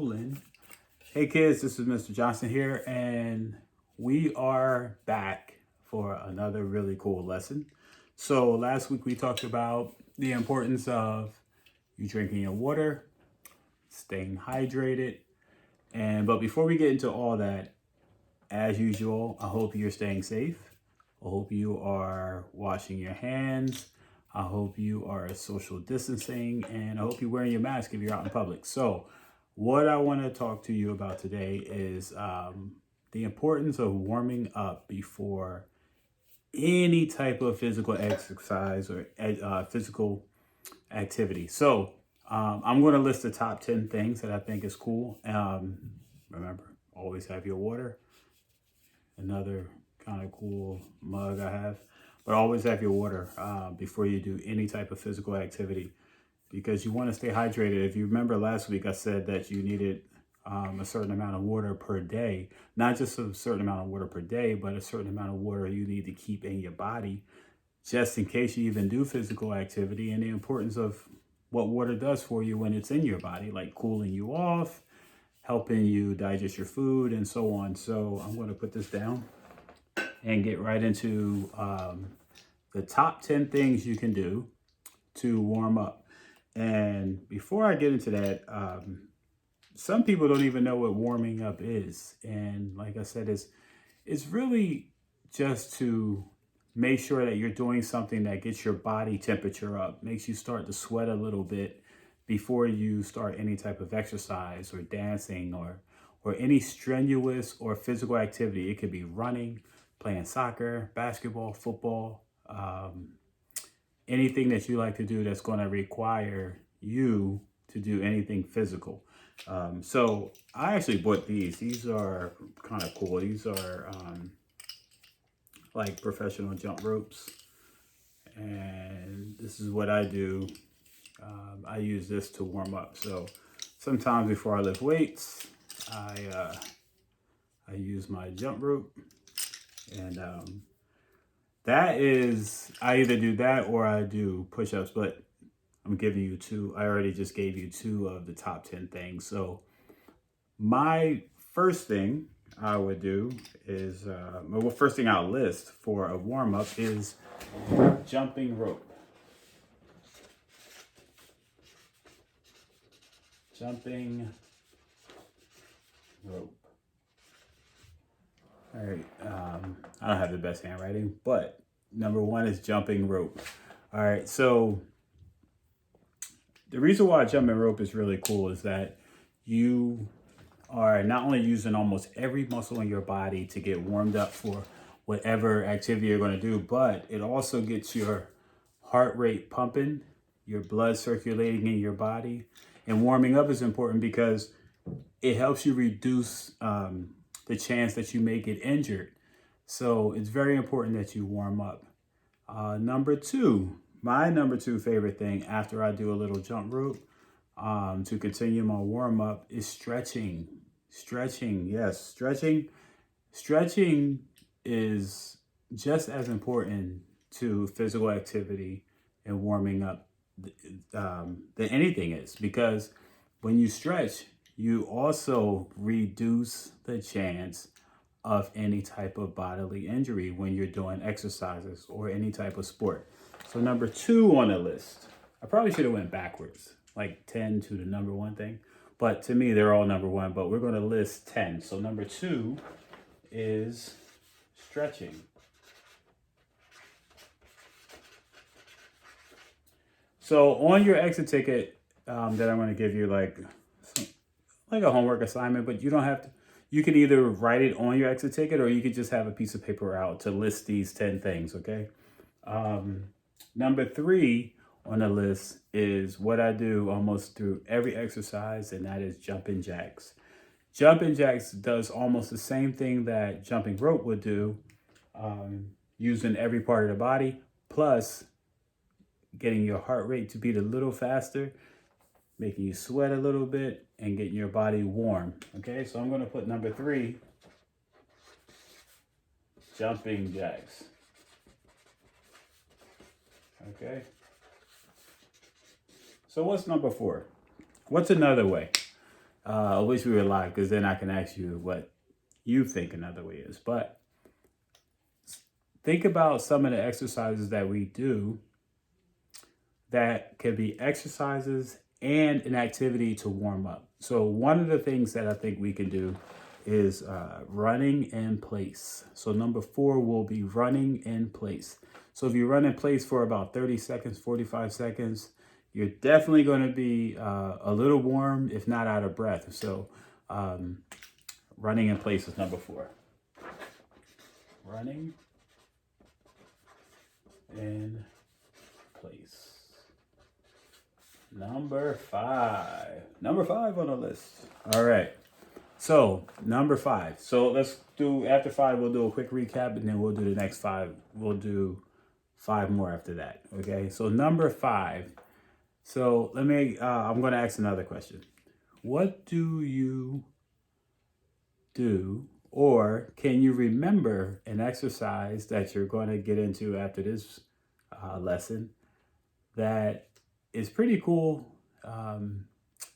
rolling. Hey kids, this is Mr. Johnson here, and we are back for another really cool lesson. So last week we talked about the importance of you drinking your water, staying hydrated, but before we get into all that, as usual, I hope you're staying safe. I hope you are washing your hands. I hope you are social distancing, and I hope you're wearing your mask if you're out in public. So what I want to talk to you about today is the importance of warming up before any type of physical exercise or physical activity. So I'm going to list the top 10 things that I think is cool. Remember, always have your water. Another kind of cool mug I have. But always have your water before you do any type of physical activity, because you want to stay hydrated. If you remember last week, I said that you needed a certain amount of water per day, not just a certain amount of water per day, but a certain amount of water you need to keep in your body just in case you even do physical activity, and the importance of what water does for you when it's in your body, like cooling you off, helping you digest your food, and so on. So I'm going to put this down and get right into the top 10 things you can do to warm up. And before I get into that, some people don't even know what warming up is. And like I said, it's really just to make sure that you're doing something that gets your body temperature up, makes you start to sweat a little bit before you start any type of exercise or dancing or any strenuous or physical activity. It could be running, playing soccer, basketball, football, anything that you like to do that's going to require you to do anything physical. So I actually bought these. These are kind of cool. These are like professional jump ropes. And this is what I do. I use this to warm up. So sometimes before I lift weights, I use my jump rope. And that is, I either do that or I do push-ups, but I'm giving you two. I already just gave you two of the top 10 things. So my first thing I would do is, first thing I'll list for a warm-up is jumping rope. Jumping rope. All right, I don't have the best handwriting, but number one is jumping rope. All right, so the reason why jumping rope is really cool is that you are not only using almost every muscle in your body to get warmed up for whatever activity you're going to do, but it also gets your heart rate pumping, your blood circulating in your body. And warming up is important because it helps you reduce the chance that you may get injured. So it's very important that you warm up. Number two, my number two favorite thing after I do a little jump rope to continue my warm up is stretching. Stretching, yes, stretching. Stretching is just as important to physical activity and warming up than anything is, because when you stretch, you also reduce the chance of any type of bodily injury when you're doing exercises or any type of sport. So number two on the list, I probably should have went backwards, like 10 to the number one thing. But to me, they're all number one, but we're going to list 10. So number two is stretching. So on your exit ticket that I'm going to give you like a homework assignment, but you don't have to. You can either write it on your exit ticket or you could just have a piece of paper out to list these 10 things, okay? Number three on the list is what I do almost through every exercise, and that is jumping jacks. Jumping jacks does almost the same thing that jumping rope would do, using every part of the body, plus getting your heart rate to beat a little faster, making you sweat a little bit, and getting your body warm. Okay, so I'm going to put number three, jumping jacks. Okay. So what's number four? What's another way? I wish we were live because then I can ask you what you think another way is. But think about some of the exercises that we do that could be exercises and an activity to warm up. So one of the things that I think we can do is running in place. So number 4 will be running in place. So if you run in place for about 30 seconds, 45 seconds, you're definitely going to be a little warm, if not out of breath. So running in place is number 4. Running in place. Number 5. Number 5 on the list. All right. So number 5. So let's do, after 5, we'll do a quick recap and then we'll do the next 5. We'll do 5 more after that. Okay. So number 5. So let me, I'm going to ask another question. What do you do, or can you remember an exercise that you're going to get into after this lesson that is pretty cool?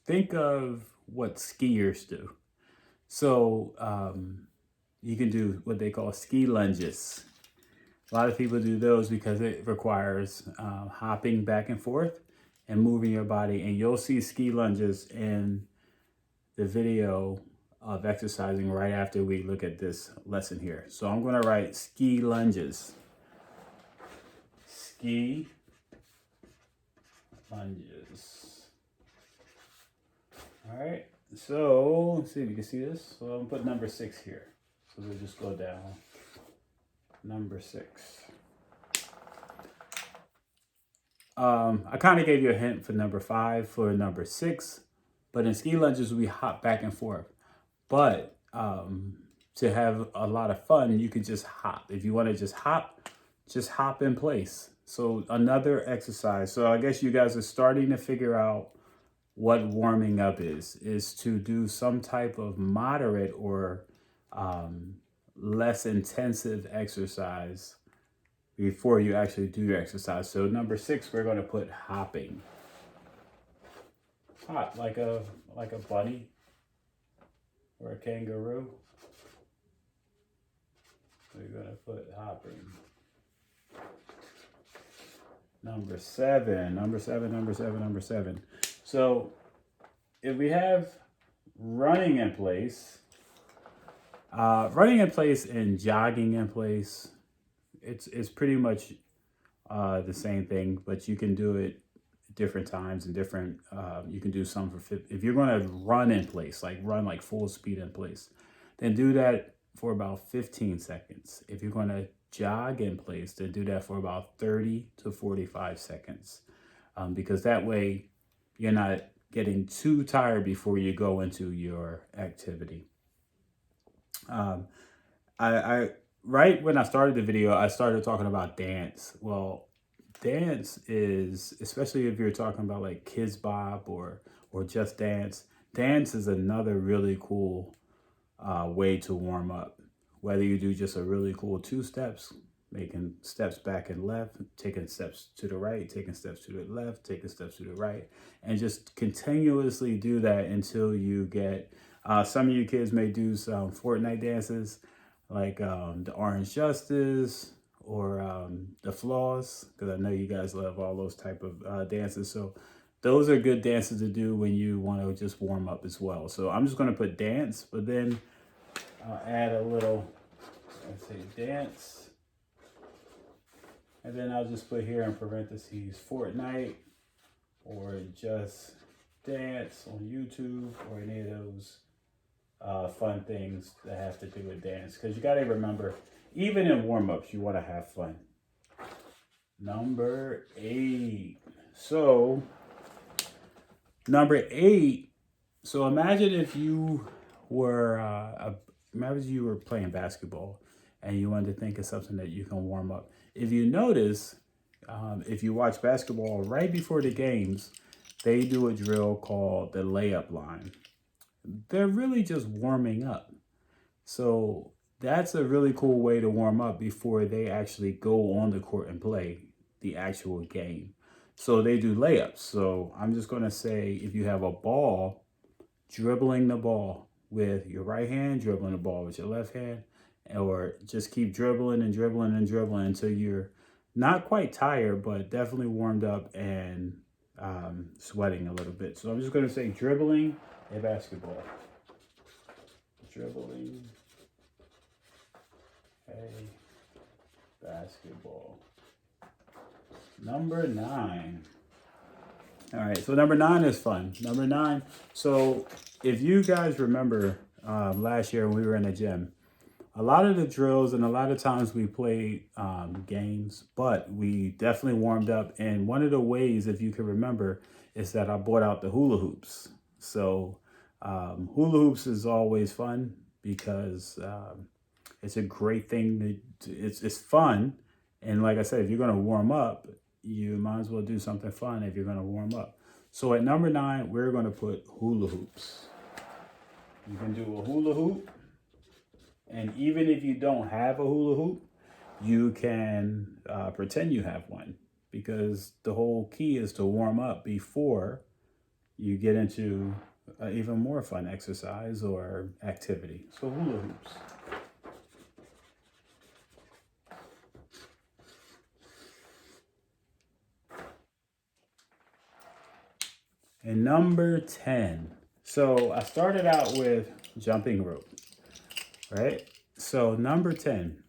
Think of what skiers do. So you can do what they call ski lunges. A lot of people do those because it requires hopping back and forth and moving your body. And you'll see ski lunges in the video of exercising right after we look at this lesson here. So I'm going to write ski lunges. Ski lunges. All right. So let's see if you can see this. So I'm put number 6 here. So we'll just go down. Number 6. I kind of gave you a hint for number 5 for number 6, but in ski lunges we hop back and forth. But to have a lot of fun, you can just hop. If you want to just hop in place. So another exercise. So I guess you guys are starting to figure out what warming up is to do some type of moderate or less intensive exercise before you actually do your exercise. So number 6, we're going to put hopping. Hop like a bunny or a kangaroo. We're going to put hopping. Number 7. So if we have running in place and jogging in place, it's pretty much the same thing, but you can do it different times and different, you can do some for, if you're going to run in place, like run like full speed in place, then do that for about 15 seconds. If you're going to jog in place, then do that for about 30 to 45 seconds. Because that way you're not getting too tired before you go into your activity. I right when I started the video, I started talking about dance. Well, dance is, especially if you're talking about like Kids Bop or Just Dance, dance is another really cool way to warm up. Whether you do just a really cool 2 steps, making steps back and left, taking steps to the right, taking steps to the left, taking steps to the right, and just continuously do that until you get, some of you kids may do some Fortnite dances, like the Orange Justice or the Floss, because I know you guys love all those type of dances. So those are good dances to do when you want to just warm up as well. So I'm just going to put dance, but then I'll add a little, let's say dance. And then I'll just put here in parentheses Fortnite or Just Dance on YouTube or any of those fun things that have to do with dance. Because you got to remember, even in warm-ups, you want to have fun. Number 8. So, number 8. So imagine if you were imagine you were playing basketball and you wanted to think of something that you can warm up. If you notice, if you watch basketball right before the games, they do a drill called the layup line. They're really just warming up. So that's a really cool way to warm up before they actually go on the court and play the actual game. So they do layups. So I'm just going to say, if you have a ball dribbling the ball with your right hand, dribbling the ball with your left hand, or just keep dribbling and dribbling and dribbling until you're not quite tired, but definitely warmed up and sweating a little bit. So I'm just going to say dribbling a basketball. Dribbling a basketball. Number 9. All right, so number 9 is fun. Number 9. So if you guys remember last year when we were in the gym, a lot of the drills and a lot of times we played games, but we definitely warmed up. And one of the ways, if you can remember, is that I brought out the hula hoops. So hula hoops is always fun because it's a great thing. It's fun. And like I said, if you're going to warm up, you might as well do something fun if you're going to warm up. So at number 9, we're going to put hula hoops. You can do a hula hoop. And even if you don't have a hula hoop, you can pretend you have one, because the whole key is to warm up before you get into even more fun exercise or activity. So hula hoops. And number 10. So I started out with jumping rope, right? So number 10,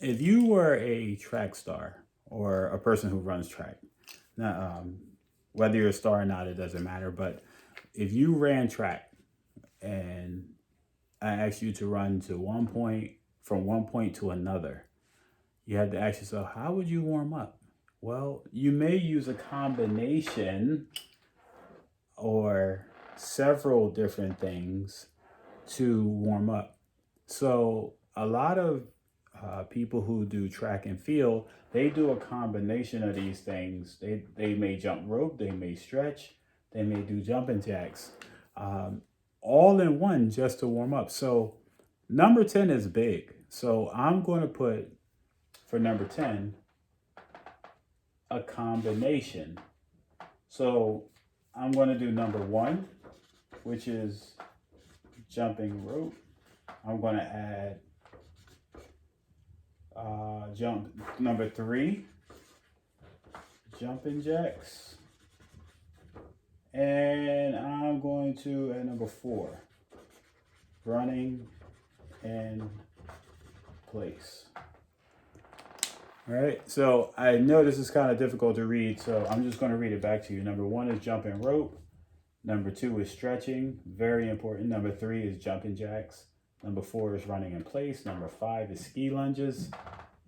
if you were a track star or a person who runs track, whether you're a star or not, it doesn't matter. But if you ran track and I asked you to run to one point, from one point to another, you had to ask yourself, how would you warm up? Well, you may use a combination or several different things to warm up. So a lot of people who do track and field, they do a combination of these things. They may jump rope, they may stretch, they may do jumping jacks, all in one just to warm up. So number 10 is big. So I'm going to put, for number 10, a combination. So I'm going to do number 1, which is jumping rope. I'm going to add jump number 3, jumping jacks. And I'm going to add number 4, running in place. All right, so I know this is kind of difficult to read, so I'm just going to read it back to you. Number 1 is jumping rope. Number 2 is stretching, very important. Number 3 is jumping jacks. Number 4 is running in place. Number 5 is ski lunges.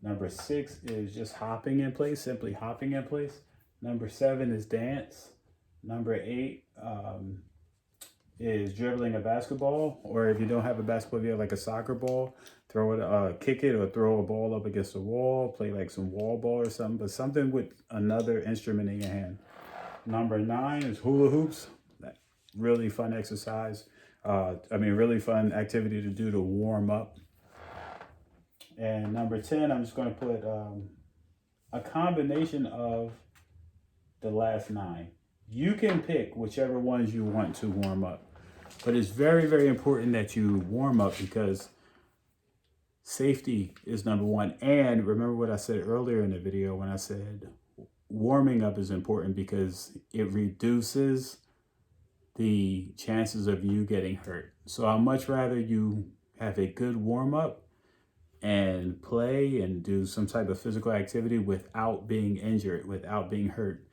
Number 6 is just hopping in place, simply hopping in place. Number 7 is dance. Number 8 is dribbling a basketball, or if you don't have a basketball, if you have like a soccer ball, throw it, kick it, or throw a ball up against the wall, play like some wall ball or something, but something with another instrument in your hand. Number 9 is hula hoops. Really fun exercise. Really fun activity to do to warm up. And number 10, I'm just going to put a combination of the last 9. You can pick whichever ones you want to warm up. But it's very, very important that you warm up, because safety is number 1. And remember what I said earlier in the video when I said warming up is important, because it reduces the chances of you getting hurt. So I'd much rather you have a good warm up and play and do some type of physical activity without being injured, without being hurt.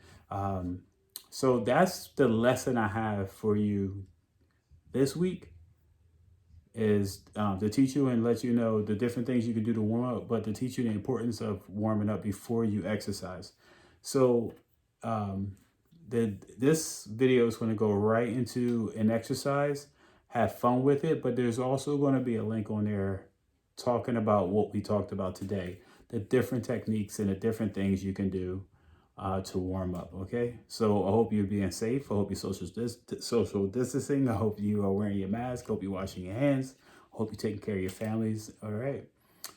So that's the lesson I have for you this week, is to teach you and let you know the different things you can do to warm up, but to teach you the importance of warming up before you exercise. So this video is going to go right into an exercise. Have fun with it, but there's also going to be a link on there talking about what we talked about today, the different techniques and the different things you can do to warm up. Okay, so I hope you're being safe. I hope you're social distancing. I hope you are wearing your mask. I hope you're washing your hands. I hope you're taking care of your families. All right,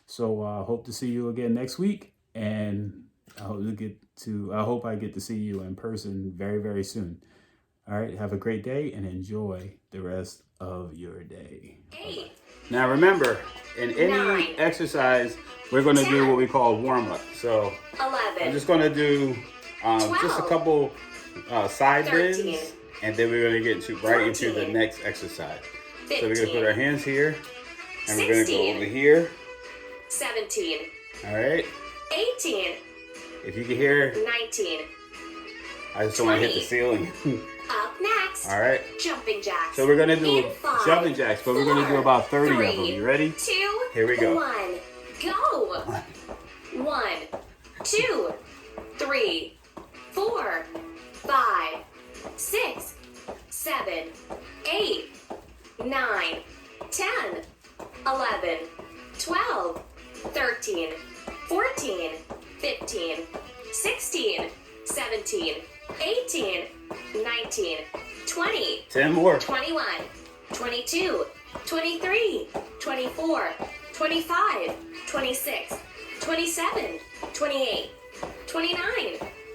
so I hope to see you again next week, and I hope I get to see you in person very, very soon. All right, have a great day and enjoy the rest of your day. Bye-bye. Now remember, in any exercise, we're going to do what we call warm-up. So 11, I'm just going to do just a couple side 13, bends, and then we're going to get into the next exercise. 15, so we're going to put our hands here, and 16, we're going to go over here. 17, All right. 18, If you can hear, 19, I just don't want to hit the ceiling. Up next, All right. jumping jacks. So we're going to do In 5, jumping jacks, but we're going to do about 30 of them. You ready? 2, Here we go. 1, go. 1, 2, 3, 4, 5, 6, 7, 8, 9, 10, 11, 12, 13, 14, 15, 16, 17, 18, 19, 20, 10 more. 21, 22, 23, 24, 25, 26, 27, 28, 29,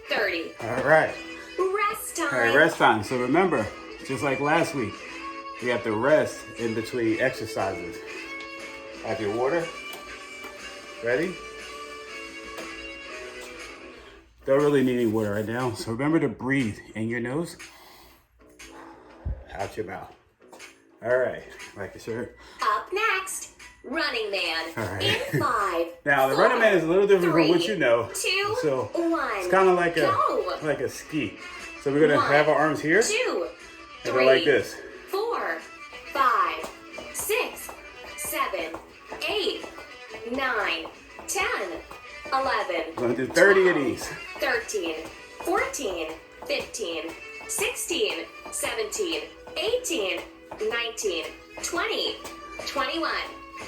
30. All right. Rest time. All right, rest time. So remember, just like last week, you have to rest in between exercises. Have your water. Ready? Don't really need any water right now. So remember to breathe in your nose, out your mouth. All right, like a shirt. Up next, running man. All right. In 5. Now the 4, running man is a little different 3, from what you know. 2, So 1. it's kind of like go. a ski. So we're gonna 1, have our arms here 2, and 3, go like this. 4, 5, 6, 7, 8, 9, 10, 11. We're gonna do 30 of 12, these. 13, 14, 15, 16, 17, 18, 19, 20, 21,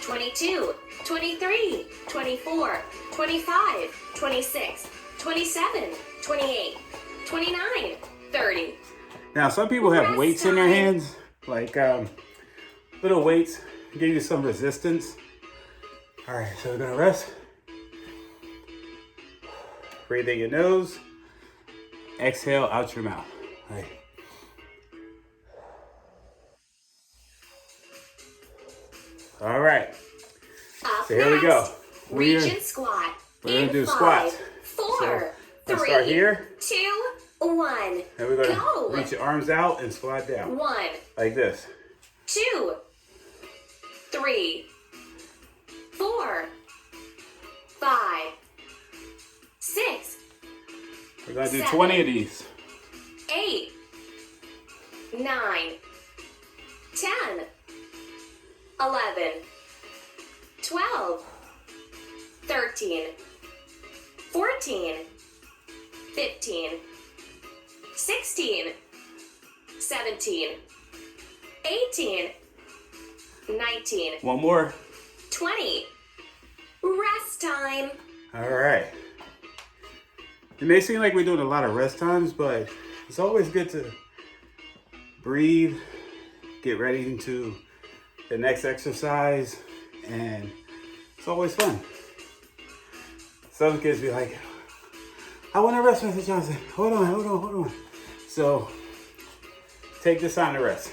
22, 23, 24, 25, 26, 27, 28, 29, 30. Now some people have Rest weights in their time. hands, like little weights, give you some resistance. All right, so we're gonna rest. Breathe in your nose. Exhale out your mouth. All right. All right. Up So here we go. next, region squat. We're gonna do 5, squats. 4, So, let's 3, start here. 2, 1. And we're gonna go. reach your arms out and squat down. 1, Like this. 2, 3, 4, 5, 6, We're gonna do 7, 20 of these. 8, 9, 10, 11, 12, 13, 14, 15, 16, 17, 18, 19, One more. 20. Rest time. All right. It may seem like we're doing a lot of rest times, but it's always good to breathe, get ready into the next exercise, and it's always fun. Some kids be like, I want to rest, Mr. Johnson. Hold on. So take this time to rest.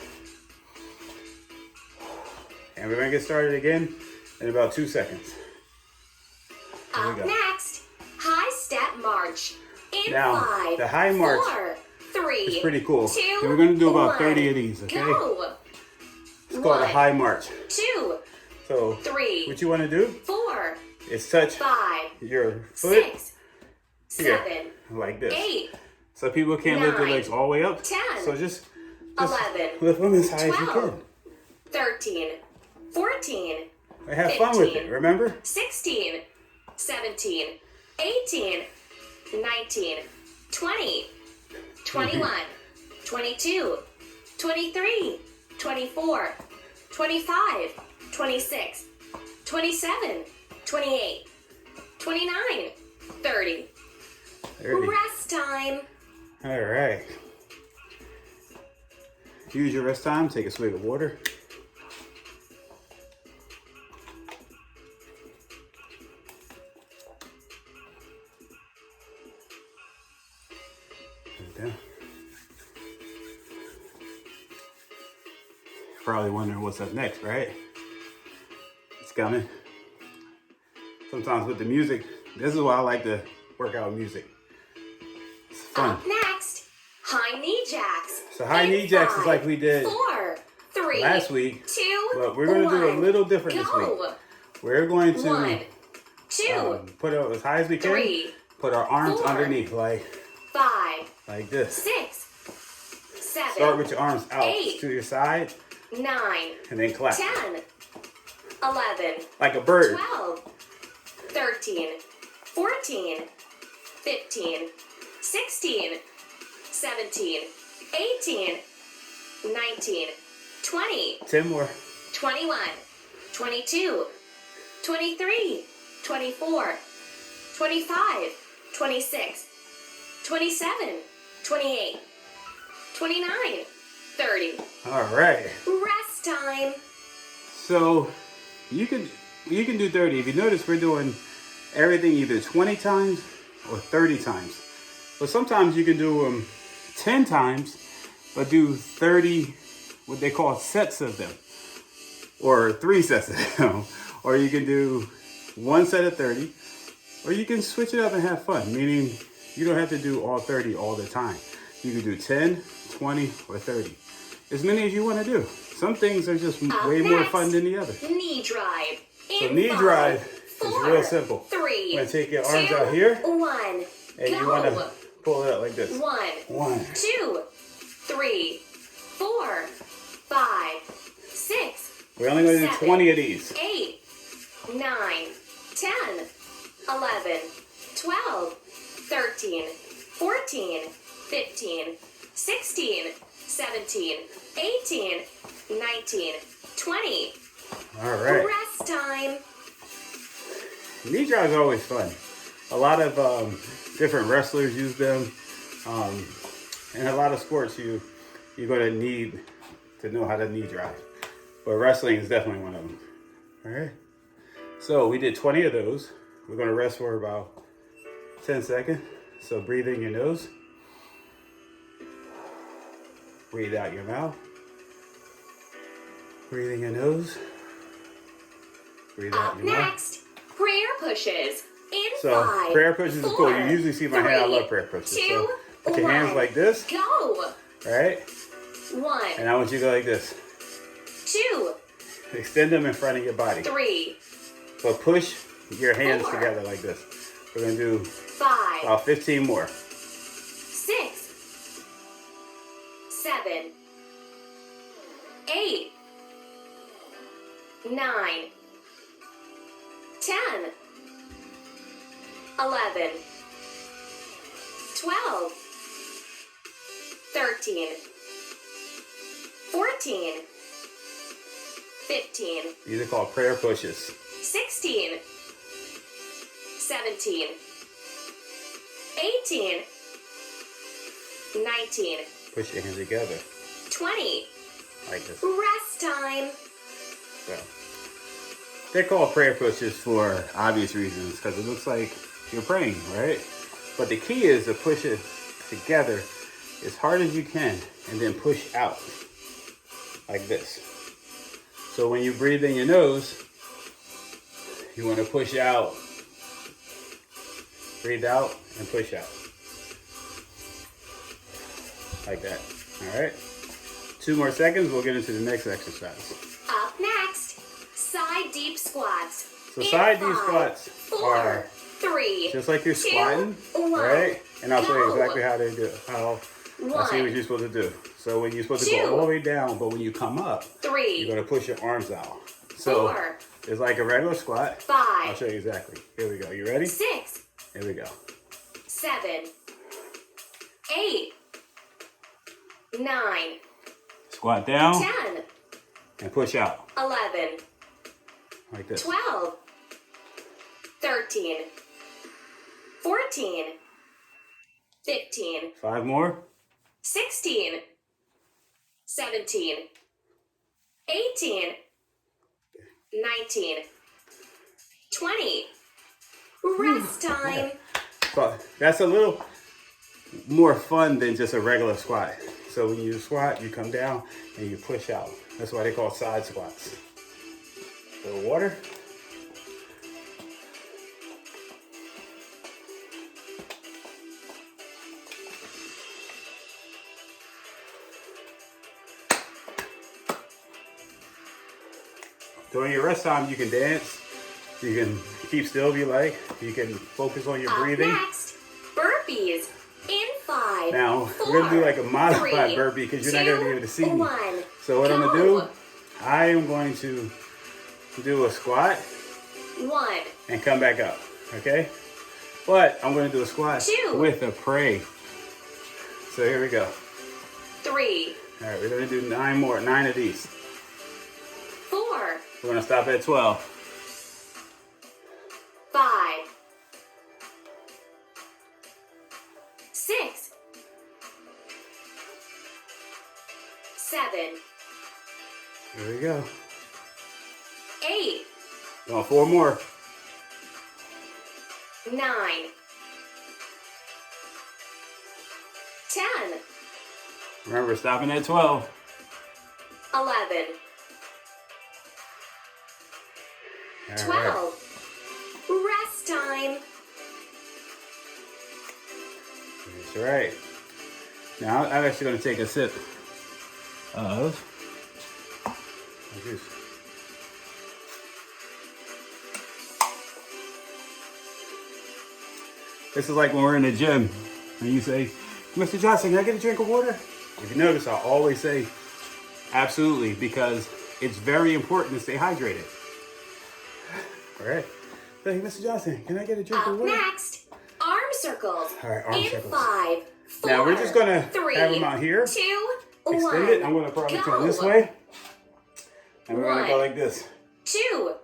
And we're gonna get started again in about 2 seconds. Here we Up go. next, high step march. In Now, 5, the high march 4, 3, It's pretty cool. 2, And we're gonna do about 1. 30 of these, okay? Go. It's called a 1, high march. 2, So 3, what you wanna do 4, is touch 5, your foot 6, here, 7, like this. 8, So people can't lift their 9, legs all the way up. 10, So just 11, lift them as high as you 12, can. 13, 14, And have fun with it, 15, remember? 16, 17, 18, 19, 20, 21, 22, 23, 24, 25, 26, 27, 28, 29, 30. 30. Rest time. All right. Use your rest time. Take a swig of water. Put it down. Probably wondering what's up next, right? It's coming. Sometimes with the music, this is why I like to work out with music. It's fun. Up next, high knee jacks. So high knee jacks is like we did 4, 3, last week, 2, but we're going to do a little different this week. Go. We're going to 1, 2, put it up as high as we can. 3, put our arms 4, underneath, like 5, this. 6, 7. Start with your arms out 8, to your side, 9, and then clap 10, 11, like a bird. 12, 13, 14, 15, 16, 17, 18, 19, 20, 10 more. 21, 22, 23, 24, 25, 26, 27, 28, 29, 30. All right. Rest time. So you can do 30. If you notice, we're doing everything either 20 times or 30 times. But sometimes you can do them 10 times, but do 30, what they call sets of them, or 3 sets of them. Or you can do 1 set of 30, or you can switch it up and have fun, meaning you don't have to do all 30 all the time. You can do 10, 20, or 30. As many as you want to do. Some things are just way more fun than the other. Knee drive. So knee drive is real simple. 3, You're going to take your arms 2, out here, 1, and you want to pull it out like this. 1, 1, 2, 3, 4, 5, 6. We're only going to do 20 of these. 8, 9, 10, 11, 12, 13, 14, 15, 16, 17, 18, 19, 20. All right. Rest time. Knee drives are always fun. A lot of different wrestlers use them. And a lot of sports you're going to need to know how to knee drive. But wrestling is definitely one of them. All right. So we did 20 of those. We're going to rest for about 10 seconds. So breathe in your nose. Breathe out your mouth. Breathe in your nose. Breathe out Up your mouth. next, prayer pushes. In So 5, prayer pushes is 4, cool. You usually see my hand. I 3, love prayer pushes. 2, So put your hands 1. like this. Go. All right. 1, And I want you to go like this. 2, Extend them in front of your body. 3, But push your hands 4. together like this. We're going to do 5, about 15 more. 6, 7, 8, 9, 10, 11, 12, 13, 14, 15, These are called prayer pushes. 16, 17, 18, 19, Push your hands together 20. like this. Rest time. So they're called prayer pushes for obvious reasons because it looks like you're praying, right? But the key is to push it together as hard as you can and then push out like this. So when you breathe in your nose, you want to push out. Breathe out and push out. Like that. All right. 2 more seconds, we'll get into the next exercise. Up next, side deep squats. So In side deep 5, squats 4, are 3, just like you're 2, squatting, 1. right? And I'll show you Go. exactly how they do it. I'll see 1, what you're supposed to do. So when you're supposed to 2, go all the way down, but when you come up, 3, you're going to push your arms out. So 4, it's like a regular squat. I'll 5, show you exactly. Here we go. You ready? 6, Here we go. 7, 8, 9, Squat down 10, and push out 11, like this. 12, 13, 14, 15, 5 more. 16, 17, 18, 19, 20. Rest time. So that's a little more fun than just a regular squat. So when you squat, you come down and you push out. That's why they call side squats. A little water. During your rest time, you can dance. You can keep still if you like. You can focus on your breathing. Up next, burpees in 5. Now, 4, we're gonna do like a modified 3, burpee because you're not 2, gonna be able to see me. 1. So what I'm Go. gonna do, I am going to do a squat 1, and come back up, okay? But I'm gonna do a squat 2. with a pray. So here we go. 3, All right, we're gonna do 9 of these. 4, We're gonna stop at 12. 5, 6, 7, Here we go. 8, Going 4 more. 9, 10, Remember, stopping at 12. 11, All 12. Rest time. That's right. Now, I'm actually going to take a sip of juice. This is like when we're in the gym and you say, Mr. Johnson, can I get a drink of water? If you notice, I always say absolutely, because it's very important to stay hydrated. All right. Hey, Mr. Johnson, can I get a drink of Up water? next, arm circles. All right, arm in circles. 5, 4, Now we're just gonna 3, have them out here. 2, Extend 1. it. I'm gonna probably Go. turn this way. And we're gonna go 1, like this. 2,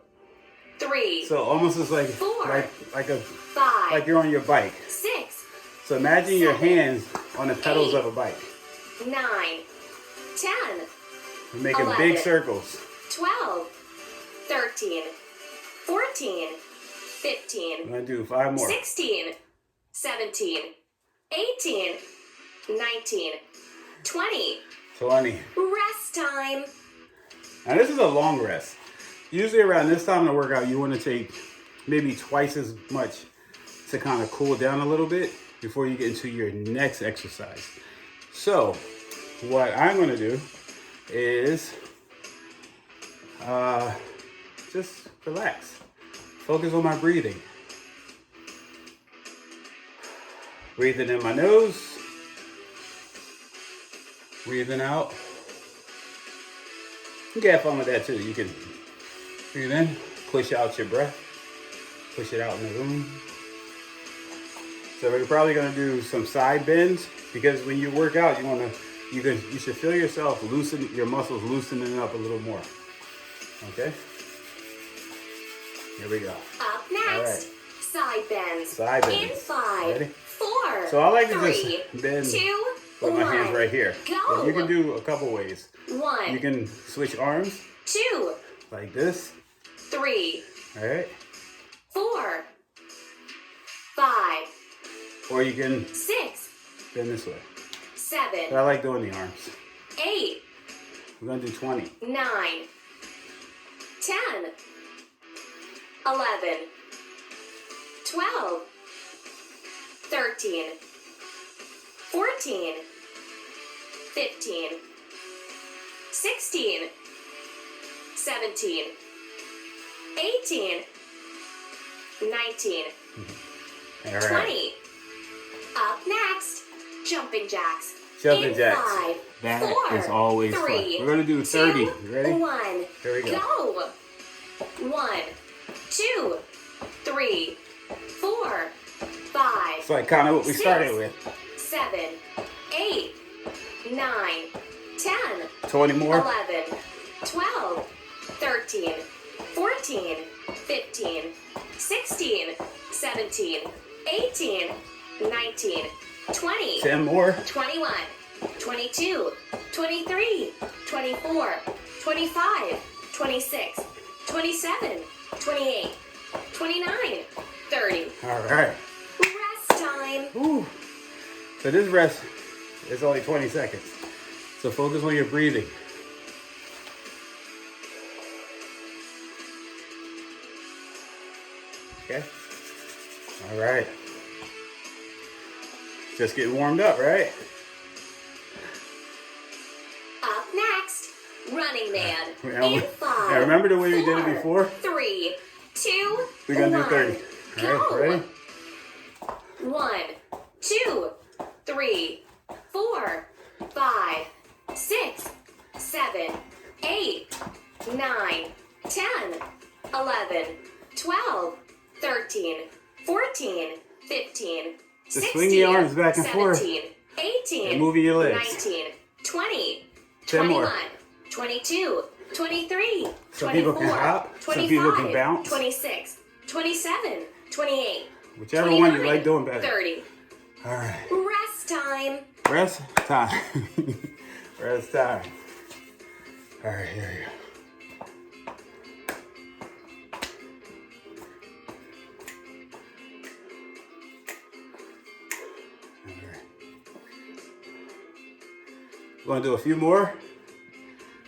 3, So almost as like 4, like a 5, like you're on your bike. 6, So imagine your 7, hands on the pedals 8, of a bike. 9, 10, We're making 11, big circles. 12, 13, 14, 15, I'm gonna do 5 more. 16, 17, 18, 19, 20. 20. Rest time. Now this is a long rest. Usually around this time of the workout, you want to take maybe twice as much to kind of cool down a little bit before you get into your next exercise. So what I'm going to do is just relax. Focus on my breathing. Breathing in my nose. Breathing out. You can have fun with that too. You can breathe in, push out your breath, push it out in the room. So we're probably gonna do some side bends, because when you work out, you should feel yourself loosen, your muscles loosening up a little more. Okay. Here we go. Up next, All right. side bends. Side bends. In 5, Ready? 4, So I like to 3, just bend 2, with my 1. hands right here. Go. But you can do a couple ways. 1, You can switch arms 2, like this. 3, All right. 4, 5, Or you can 6, bend this way. 7, But I like doing the arms. 8, We're gonna do 20. 9, 10, 11, 12, 13, 14, 15, 16, 17, 18, 19, All right. 20. Up next, jumping jacks. Jumping In jacks. 5, That 4, is always fun. 3, We're gonna do 30. 2, You ready? 1. Here we go. Go. 1, 2, 3, 4, 5. It's like kind of what we 6, started with. 7, 8, 9, 10, 20 more. 11, 12, 13, 14, 15, 16, 17, 18, 19, 20. 10 more. 21, 22, 23, 24, 25, 26, 27, 28, 29, 30. All right. Rest time. Ooh. So this rest is only 20 seconds. So focus on your breathing. Okay. All right. Just getting warmed up, right? Up next, Running Man. In 5, Now remember the way we did it 4, before? 3, 2, We're gonna do 1. 30. All right, ready? 1, 2, 3, 4, 5, 6, 7, 8, 9, 10, 11, 12, 13, 14, 15, Just 16, swing your arms back and 17, forth 18, and moving your legs. 19, 20, 10 more. 21, 22, 23, Some people 24, can hop, some 25, people can bounce. 26, 27, 28, Whichever one you 29, like doing better. 30. All right. Rest time. Rest time. Rest time. All right, here you go. We're gonna do a few more.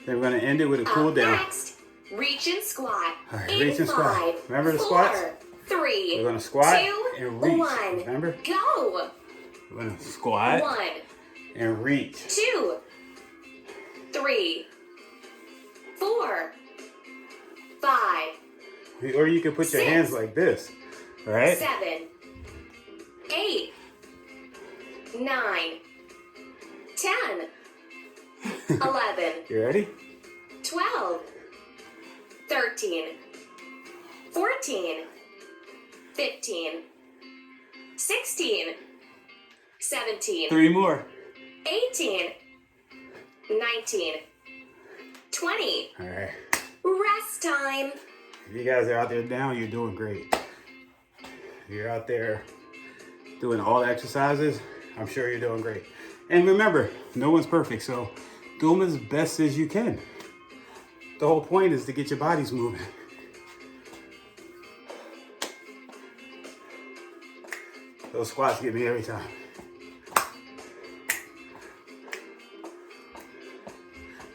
Then we're gonna end it with a cool Up down. next, reach and squat. All right, In reach and squat. 5, Remember the 4, squats? 3, We're gonna squat 2, and reach. 1. Remember? Go. We're gonna squat 1, and reach. 2, 3, 4, 5, Or you can put your 6, hands like this, right? 7, 8, 9, 10, 11, You ready? 12, 13, 14, 15, 16, 17, 3 more. 18, 19, 20. All right. Rest time. If you guys are out there now, you're doing great. If you're out there doing all the exercises, I'm sure you're doing great. And remember, no one's perfect, so do them as best as you can. The whole point is to get your bodies moving. Those squats get me every time.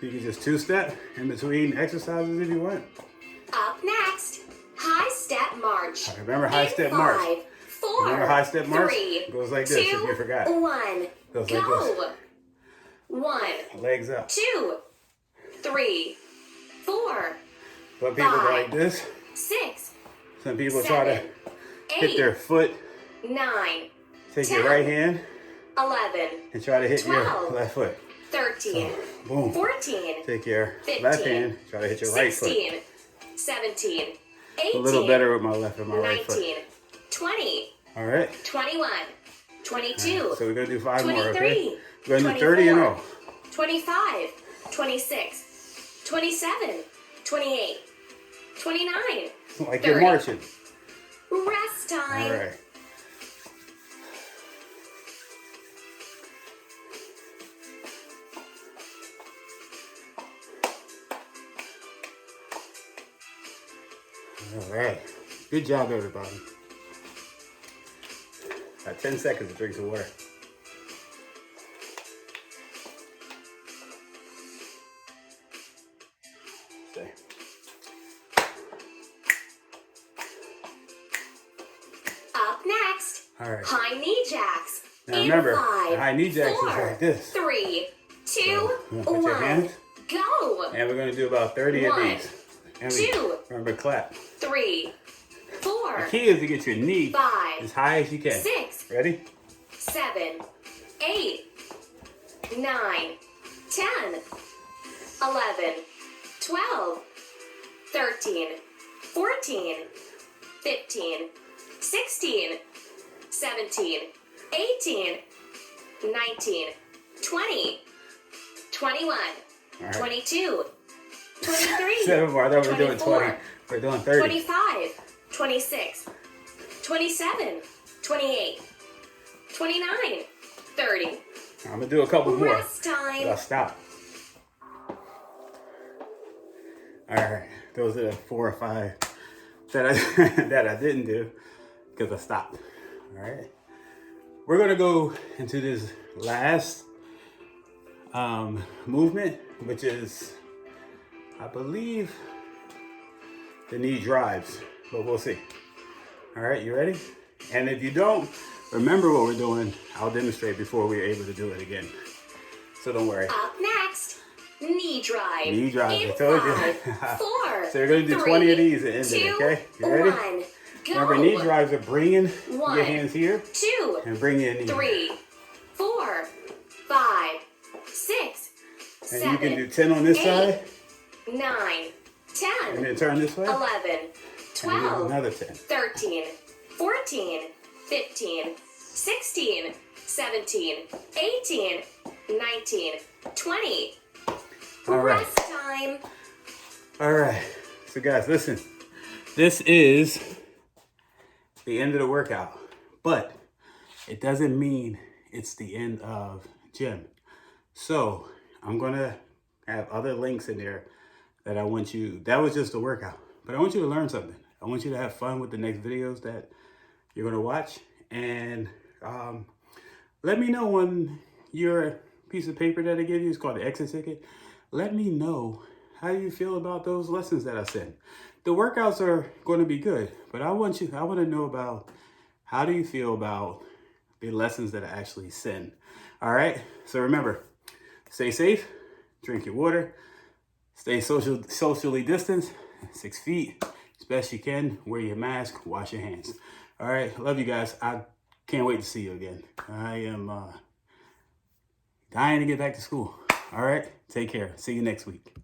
You can just two-step in between exercises if you want. Up next, high step march. All right, remember high In step 5, march. 4, Remember high step march? 3, Goes like this 2, if you forgot. 1. Goes like Go. 1, Legs up. 2, 3, 4, Some people go 5, like this. 6, Some people try to 7, hit 8, their foot. 9, Take 10, your right hand 11, and try to hit 12, your left foot. 13, Boom. 14, Take your 15, left hand, try to hit your right foot. 16, 17, 18, A little better with my left and my right foot. 19, 20, All right. 21, 22, So we're gonna do 5 more, 23, okay? We're gonna do 30 and 0. 25, 26, 27, 28, 29. Like 30. you're marching. Rest time. All right. All right. Good job, everybody. Got 10 seconds to drink some water. Stay. Up next, All right. high knee jacks. Now In remember, 5, the high knee jacks is 4, like this. 3, 2, You wanna put your 1. hands? Go. And we're gonna do about 30 of 1, these. And we 2, remember clap. 3, 4, The key is to get your knee 5, as high as you can. 6, Ready? 7, 8, 9, 10, 11, 12, 13, 14, 15, 16, 17, 18, 19, 20, 21, All right. 22, 23, 7 more. I thought we were doing 24, 20. We're doing 30. 25, 26, 27, 28, 29, 30. I'm gonna do a couple more. Rest time. I'll stop. All right, those are the 4 or 5 that I that I didn't do because I stopped. All right, we're gonna go into this last movement, which is, I believe, the knee drives, but we'll see. All right, you ready? And if you don't remember what we're doing, I'll demonstrate before we're able to do it again. So don't worry. Up next, knee drive. Knee drive, In I told you. 5, 4, So we're gonna do 20 of these at the end of it, okay? You ready? 1, go. Remember, knee drives are bringing 1, your hands here 2, and bring your knee. 3, 4, 5, 6, And 7, you can do 10 on this 8, side, 9, 10, and then turn this way, 11, and do 12, another 10. 13, 14, 15, 16, 17, 18, 19, 20. All right. Rest time. All right. So guys, listen. This is the end of the workout, but it doesn't mean it's the end of gym. So I'm gonna have other links in there that I want you, that was just a workout, but I want you to learn something. I want you to have fun with the next videos that you're gonna watch, and let me know on your piece of paper that I give you, it's called the exit ticket. Let me know how you feel about those lessons that I send. The workouts are going to be good, but I want to know about how do you feel about the lessons that I actually send. All right. So remember, stay safe, drink your water, stay socially distanced, 6 feet, as best you can, wear your mask, wash your hands. All right. Love you guys. I can't wait to see you again. I am dying to get back to school. All right. Take care. See you next week.